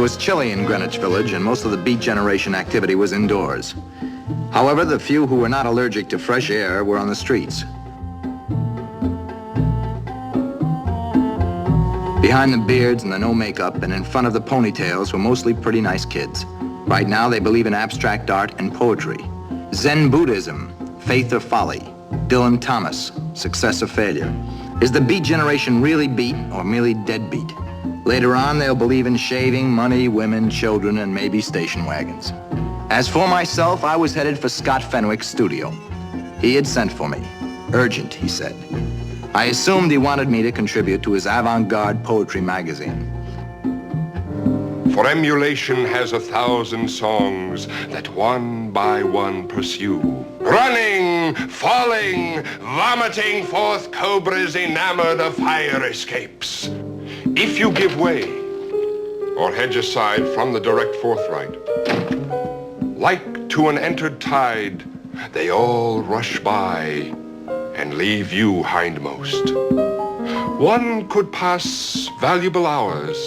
was chilly in Greenwich Village, and most of the Beat generation activity was indoors. However, the few who were not allergic to fresh air were on the streets. Behind the beards and the no makeup and in front of the ponytails were mostly pretty nice kids. Right now, they believe in abstract art and poetry, Zen Buddhism, faith or folly, Dylan Thomas, success or failure. Is the Beat generation really beat or merely deadbeat? Later on, they'll believe in shaving, money, women, children, and maybe station wagons. As for myself, I was headed for Scott Fenwick's studio. He had sent for me. Urgent, he said. I assumed he wanted me to contribute to his avant-garde poetry magazine. For emulation has 1,000 songs that one by one pursue. Running, falling, vomiting forth cobras enamored of fire escapes. If you give way or hedge aside from the direct forthright, like to an entered tide, they all rush by and leave you hindmost. One could pass valuable hours,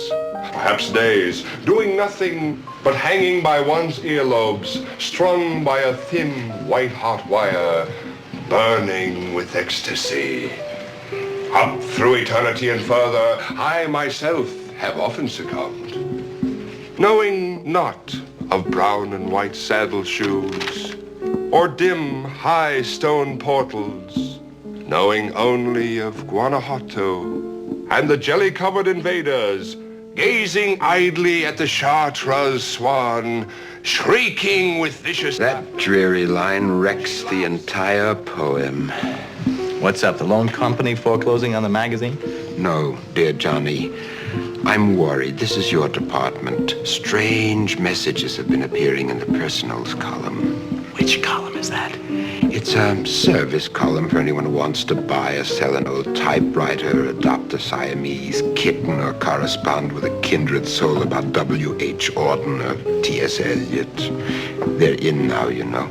perhaps days, doing nothing but hanging by one's earlobes, strung by a thin white-hot wire, burning with ecstasy. Up through eternity and further, I myself have often succumbed, knowing not of brown and white saddle shoes, or dim, high stone portals, knowing only of Guanajuato and the jelly-covered invaders, gazing idly at the Chartreuse swan, shrieking with vicious... That dreary line wrecks the entire poem. What's up, the loan company foreclosing on the magazine? No, dear Johnny. I'm worried. This is your department. Strange messages have been appearing in the personals column. Which column is that? It's a service column for anyone who wants to buy or sell an old typewriter, adopt a Siamese kitten, or correspond with a kindred soul about W.H. Auden or T.S. Eliot. They're in now, you know.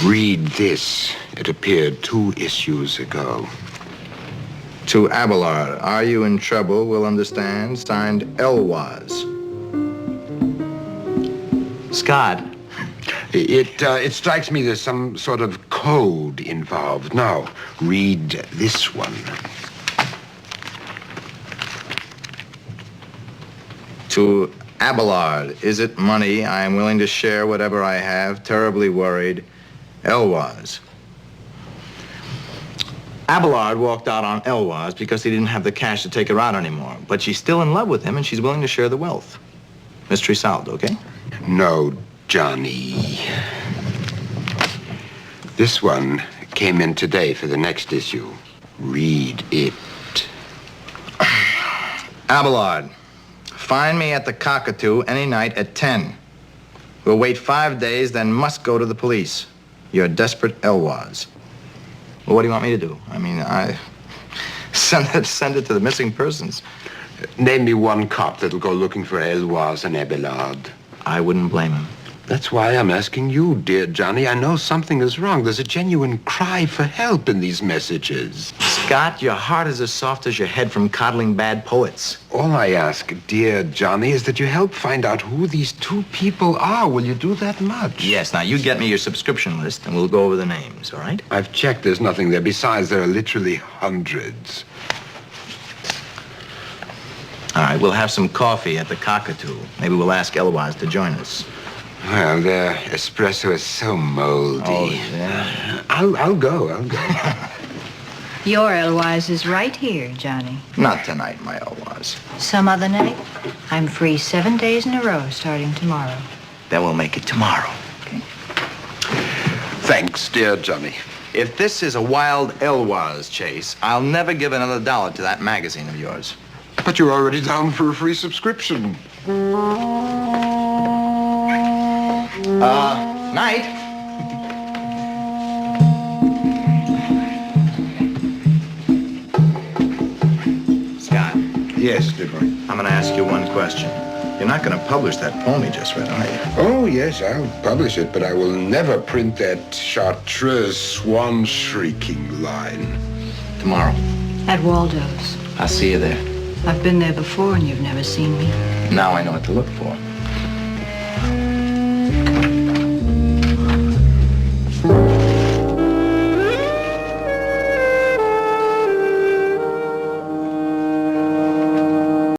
Read this. It appeared 2 issues ago. To Abelard, are you in trouble, will understand, signed Elwaz. Scott. It strikes me there's some sort of code involved. Now, read this one. To Abelard, is it money? I am willing to share whatever I have, terribly worried. Elwaz. Abelard walked out on Elwaz because he didn't have the cash to take her out anymore. But she's still in love with him, and she's willing to share the wealth. Mystery solved, okay? No, Johnny. This one came in today for the next issue. Read it. Abelard, find me at the Cockatoo any night at 10. We'll wait 5 days, then must go to the police. You're desperate Elwaz. Well, what do you want me to do? I mean, I send it to the missing persons. Name me one cop that'll go looking for Elwaz and Abelard. I wouldn't blame him. That's why I'm asking you, dear Johnny. I know something is wrong. There's a genuine cry for help in these messages. Scott, your heart is as soft as your head from coddling bad poets. All I ask, dear Johnny, is that you help find out who these 2 people are. Will you do that much? Yes, now you get me your subscription list and we'll go over the names, all right? I've checked. There's nothing there. Besides, there are literally hundreds. All right, we'll have some coffee at the Cockatoo. Maybe we'll ask Elwaz to join us. Well, their espresso is so moldy. Oh, yeah. I'll go. Your Elwaz is right here, Johnny. Not tonight, my Elwaz. Some other night? I'm free 7 days in a row starting tomorrow. Then we'll make it tomorrow, okay? Thanks, dear Johnny. If this is a wild Elwaz chase, I'll never give another dollar to that magazine of yours. But you're already down for a free subscription. Night. Scott. Yes, dear boy. I'm going to ask you one question. You're not going to publish that poem you just read, are you? Oh, yes, I'll publish it, but I will never print that Chartreuse swan shrieking line. Tomorrow. At Waldo's. I'll see you there. I've been there before and you've never seen me. Now I know what to look for.